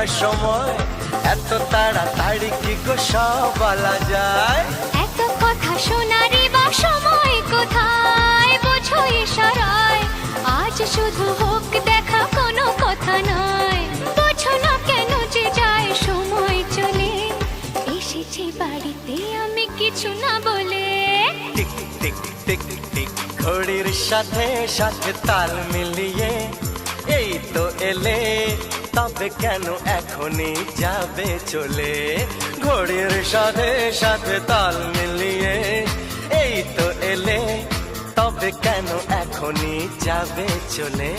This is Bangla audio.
না সময়, এত তাড়াতাড়ি কি গো সব বলা যায়? এত কথা শোনারই বা সময় কোথায়, বোঝো ইশারায়। আজ শুধু হোক দেখা, কোনো কথা নয়। বোঝো না কেন যে যায় সময় চলে। এসেছি বাড়িতে আমি কিছু না বলে। টিক টিক টিক টিক ঘড়ির সাথে সাথে তাল মিলিয়ে এই তো এলে, তবে কেন এখনই যাবে চলে? ঘড়ির সাথে সাথে তাল মিলিয়ে এই তো এলে, তবে কেন এখনই যাবে চলে?